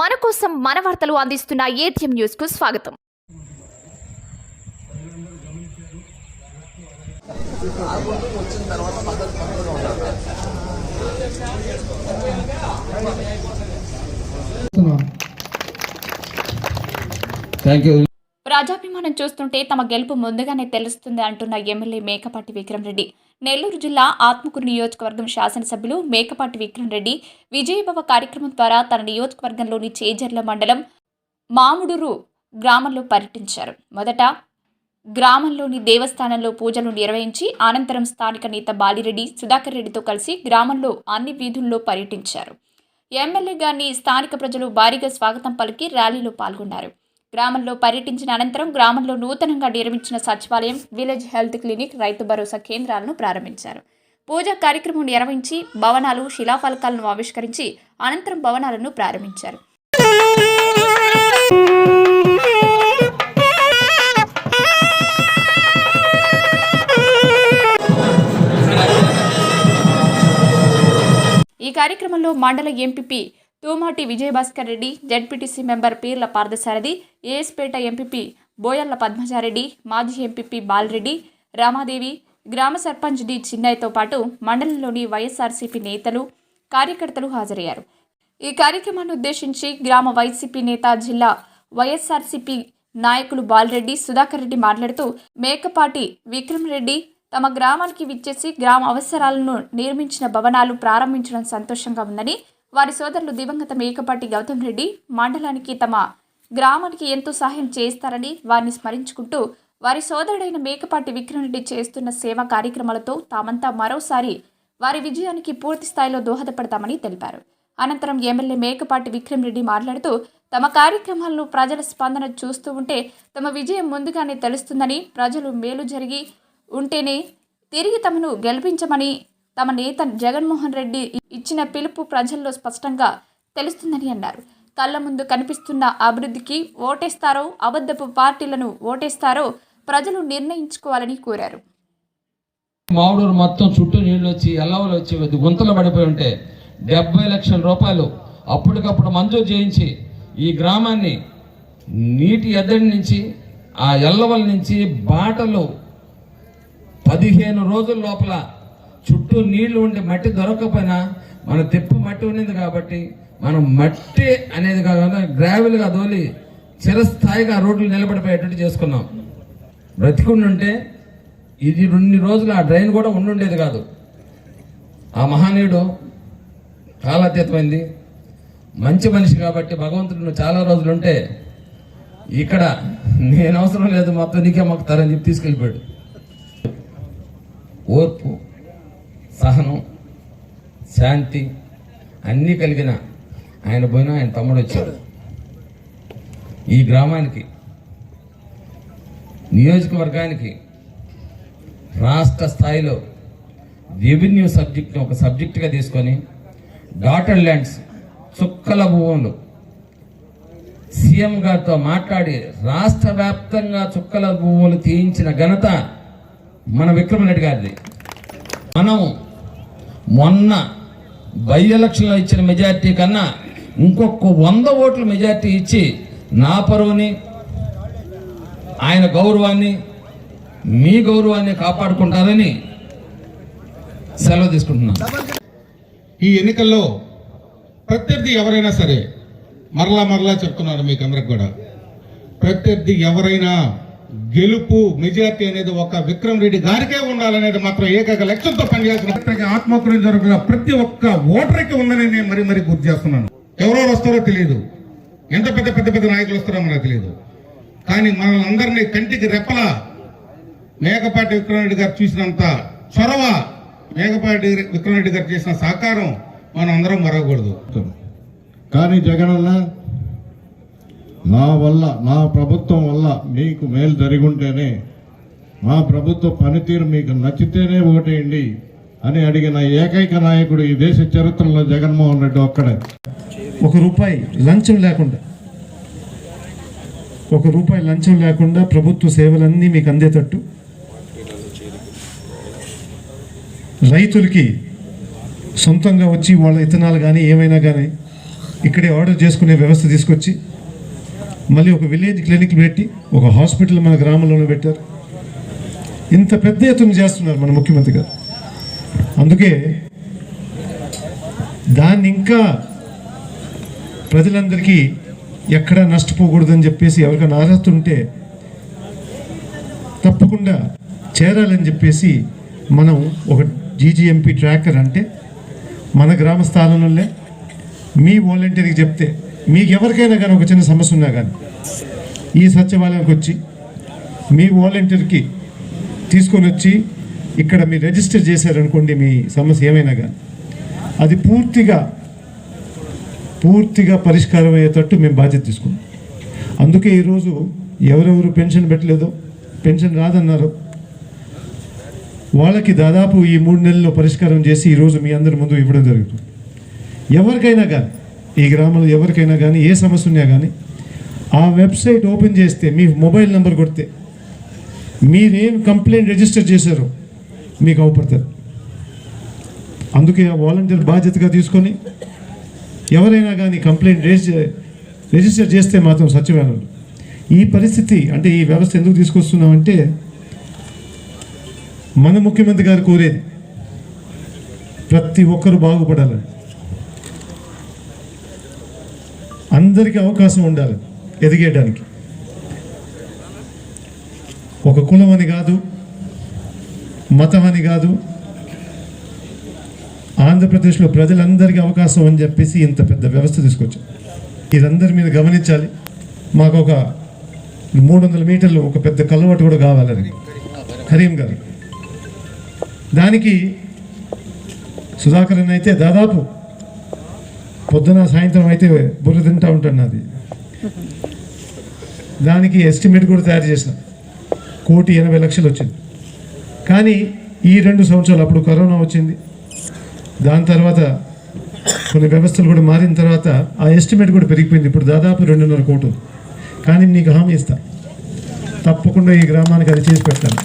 మన కోసం మన వార్తలు అందిస్తున్న ఏటీఎం న్యూస్ కు స్వాగతం. ప్రజాభిమానం చూస్తుంటే తమ గెలుపు ముందుగానే తెలుస్తుంది అంటున్న ఎమ్మెల్యే మేకపాటి విక్రమ్ రెడ్డి. నెల్లూరు జిల్లా ఆత్మకూరు నియోజకవర్గం శాసనసభ్యులు మేకపాటి విక్రమ్ రెడ్డి విజయభవ కార్యక్రమం ద్వారా తన నియోజకవర్గంలోని చేజర్ల మండలం మాముడూరు గ్రామంలో పర్యటించారు. మొదట గ్రామంలోని దేవస్థానంలో పూజలు నిర్వహించి అనంతరం స్థానిక నేత బాలిరెడ్డి సుధాకర్ రెడ్డితో కలిసి గ్రామంలో అన్ని వీధుల్లో పర్యటించారు. ఎమ్మెల్యే గారిని స్థానిక ప్రజలు భారీగా స్వాగతం పలికి ర్యాలీలో పాల్గొన్నారు. గ్రామంలో పర్యటించిన అనంతరం గ్రామంలో నూతనంగా నిర్మించిన సచివాలయం, village health clinic, Rythu Bharosa కేంద్రాలను ప్రారంభించారు. పూజా కార్యక్రమం నిర్వహించి భవనాలు, శిలాఫలకాలను ఆవిష్కరించి అనంతరం భవనాలను ప్రారంభించారు. ఈ కార్యక్రమంలో మండల MPP Tumati Vijayabhaskar Reddy, ZPTC member Pirla Parthasarathi, AS Peta MPP Boyalla Padmaja Reddy, మాజీ ఎంపీపీ బాలరెడ్డి, రామాదేవి, గ్రామ సర్పంచ్ డి చిన్నయ్యతో పాటు మండలంలోని వైఎస్ఆర్సీపీ నేతలు, కార్యకర్తలు హాజరయ్యారు. ఈ కార్యక్రమాన్ని ఉద్దేశించి గ్రామ వైసీపీ నేత, జిల్లా వైఎస్ఆర్సీపీ నాయకులు బాలరెడ్డి, సుధాకర్ రెడ్డి మాట్లాడుతూ మేకపాటి విక్రమ్ రెడ్డి తమ గ్రామానికి విచ్చేసి గ్రామ అవసరాలను నిర్మించిన భవనాలు ప్రారంభించడం సంతోషంగా ఉందని, వారి సోదరులు దివంగత మేకపాటి గౌతమ్ రెడ్డి మండలానికి, తమ గ్రామానికి ఎంతో సహాయం చేస్తారని వారిని స్మరించుకుంటూ వారి సోదరుడైన మేకపాటి విక్రమ్ రెడ్డి చేస్తున్న సేవా కార్యక్రమాలతో తామంతా మరోసారి వారి విజయానికి పూర్తి స్థాయిలో దోహదపడతామని తెలిపారు. అనంతరం ఎమ్మెల్యే మేకపాటి విక్రమ్ రెడ్డి మాట్లాడుతూ తమ కార్యక్రమాలను ప్రజల స్పందన చూస్తూ ఉంటే తమ విజయం ముందుగానే తెలుస్తుందని, ప్రజలు మేలు జరిగి ఉంటేనే తిరిగి తమను గెలిపించమని, తమ నేత జగన్మోహన్ రెడ్డి ఇచ్చిన పిలుపు ప్రజల్లో స్పష్టంగా తెలుస్తుందని అన్నారు. కళ్ళ ముందు కనిపిస్తున్న అభివృద్ధికి ఓటేస్తారో, అబద్ధపు పార్టీలను ఓటేస్తారో ప్రజలు నిర్ణయించుకోవాలని కోరారు. మావుడూరు మొత్తం చుట్టూ నీళ్లు వచ్చి ఎల్లవలు వచ్చి గుంతలు పడిపోయి ఉంటే 70 లక్షల రూపాయలు అప్పటికప్పుడు మంజూరు చేయించి ఈ గ్రామాన్ని నీటి ఎద్దడి నుంచి, ఆ ఎల్లవల నుంచి బాటలు 15 రోజుల లోపల చుట్టూ నీళ్లు ఉండి మట్టి దొరకకపోయినా మన తిప్పు మట్టి ఉండింది కాబట్టి మనం మట్టి అనేది కాకుండా గ్రావెల్గా దోలి చిరస్థాయిగా రోడ్లు నిలబడిపోయేటట్టు చేసుకున్నాం. బ్రతికుండుంటే ఇది 2 రోజులు ఆ డ్రైన్ కూడా ఉండుండేది కాదు. ఆ మహానీయుడు కాలాతీతమైంది, మంచి మనిషి కాబట్టి భగవంతుడు చాలా రోజులు ఉంటే ఇక్కడ నేను అవసరం లేదు, మొత్తం నీకే మొక్కుతారని చెప్పి తీసుకెళ్ళిపోయాడు. ఓర్పు, సహనం, శాంతి అన్నీ కలిగిన ఆయన పోయినా ఆయన తమ్ముడు వచ్చాడు. ఈ గ్రామానికి, నియోజకవర్గానికి రాష్ట్ర స్థాయిలో రెవెన్యూ సబ్జెక్ట్ని ఒక సబ్జెక్టుగా తీసుకొని డాటర్ ల్యాండ్స్, చుక్కల భూములు సీఎం గారితో మాట్లాడి రాష్ట్ర వ్యాప్తంగా చుక్కల భూములు తీయించిన ఘనత మన విక్రమ్ రెడ్డి గారిది. మనం మొన్న బై ఎలక్షన్లో ఇచ్చిన మెజార్టీ కన్నా ఇంకొక 100 ఓట్ల మెజార్టీ ఇచ్చి నా పరువుని, ఆయన గౌరవాన్ని, మీ గౌరవాన్ని కాపాడుకుంటారని సెలవు తీసుకుంటున్నాను. ఈ ఎన్నికల్లో ప్రత్యర్థి ఎవరైనా సరే, మరలా చెప్తున్నాను మీకు అందరికి కూడా, ప్రత్యర్థి ఎవరైనా గెలుపు మెజార్టీ అనేది ఒక విక్రమ్ రెడ్డి గారికే ఉండాలనేది మాత్రం ఏకైక లక్ష్యంతో పనిచేస్తున్న ఆత్మకూరు జరుగుతున్న ప్రతి ఒక్క ఓటర్కి ఉందని నేను మరీ గుర్తు చేస్తున్నాను. ఎవరెవరు వస్తారో తెలియదు, ఎంత పెద్ద నాయకులు వస్తారో మనకు తెలియదు, కానీ మనల్ని అందరినీ కంటికి రెప్పలా మేకపాటి విక్రమ్ రెడ్డి గారు చూసినంత చొరవ, మేకపాటి విక్రమ్ రెడ్డి గారు చేసిన సహకారం మనం అందరం మరవకూడదు. కానీ జగనన్న, నా వల్ల, నా ప్రభుత్వం వల్ల మీకు మేలు జరిగుంటేనే, మా ప్రభుత్వ పనితీరు మీకు నచ్చితేనే ఓటేయండి అని అడిగిన ఏకైక నాయకుడు ఈ దేశ చరిత్రలో జగన్మోహన్ రెడ్డి ఒక్కడే. ₹1 లంచం లేకుండా ప్రభుత్వ సేవలన్నీ మీకు అందేటట్టు, రైతులకి సొంతంగా వచ్చి వాళ్ళ ఇత్తనాలు కానీ ఏమైనా కానీ ఇక్కడే ఆర్డర్ చేసుకునే వ్యవస్థ తీసుకొచ్చి మళ్ళీ ఒక విలేజ్ క్లినిక్ పెట్టి ఒక హాస్పిటల్ మన గ్రామంలోనే పెట్టారు. ఇంత పెద్ద ఎత్తున చేస్తున్నారు మన ముఖ్యమంత్రి గారు. అందుకే దాన్ని ఇంకా ప్రజలందరికీ ఎక్కడా నష్టపోకూడదని చెప్పేసి ఎవరికైనా అర్హత ఉంటే తప్పకుండా చేరాలని చెప్పేసి మనం ఒక జీజీఎంపీ ట్రాకర్ అంటే మన గ్రామ స్థానంలోనే మీ వాలంటీర్కి చెప్తే మీకు ఎవరికైనా కానీ ఒక చిన్న సమస్య ఉన్నా కానీ ఈ సచివాలయానికి వచ్చి మీ వాలంటీర్కి తీసుకొని వచ్చి ఇక్కడ మీరు రిజిస్టర్ చేశారనుకోండి, మీ సమస్య ఏమైనా కానీ అది పూర్తిగా పరిష్కారం అయ్యేటట్టు మేము బాధ్యత తీసుకున్నాం. అందుకే ఈరోజు ఎవరెవరు పెన్షన్ పెట్టలేదో, పెన్షన్ రాదన్నారో వాళ్ళకి దాదాపు ఈ 3 నెలల్లో పరిష్కారం చేసి ఈరోజు మీ అందరి ముందు ఇవ్వడం జరుగుతుంది. ఎవరికైనా కానీ ఈ గ్రామంలో ఎవరికైనా కానీ ఏ సమస్య ఉన్నా కానీ ఆ వెబ్సైట్ ఓపెన్ చేస్తే మీ మొబైల్ నెంబర్ కొడితే మీరేం కంప్లైంట్ రిజిస్టర్ చేశారో మీకు అవపడతారు. అందుకే ఆ వాలంటీర్ బాధ్యతగా తీసుకొని ఎవరైనా కానీ కంప్లైంట్ రిజిస్టర్ చేస్తే మాత్రం సచివాలయంలో ఈ పరిస్థితి అంటే ఈ వ్యవస్థ ఎందుకు తీసుకొస్తున్నామంటే మన ముఖ్యమంత్రి గారు కోరేది ప్రతి ఒక్కరు బాగుపడాలని, అందరికీ అవకాశం ఉండాలి ఎదిగేయడానికి. ఒక కులం అని కాదు, మతం అని కాదు, ఆంధ్రప్రదేశ్లో ప్రజలందరికీ అవకాశం అని చెప్పేసి ఇంత పెద్ద వ్యవస్థ తీసుకొచ్చాం. ఇదందరి మీద గమనించాలి. మాకు ఒక 300 మీటర్లు ఒక పెద్ద కల్వర్ట్ కూడా కావాలని కరీం గారు, దానికి సుధాకరన్ అయితే దాదాపు పొద్దున సాయంత్రం అయితే బుర్ర తింటూ ఉంటాడు నాది. దానికి ఎస్టిమేట్ కూడా తయారు చేసిన 1,80,00,000 వచ్చింది. కానీ ఈ 2 సంవత్సరాలు అప్పుడు కరోనా వచ్చింది, దాని తర్వాత కొన్ని వ్యవస్థలు కూడా మారిన తర్వాత ఆ ఎస్టిమేట్ కూడా పెరిగిపోయింది. ఇప్పుడు దాదాపు 2.5 కోట్లు. కానీ నీకు హామీ ఇస్తా, తప్పకుండా ఈ గ్రామానికి అది చేసి పెట్టాలి.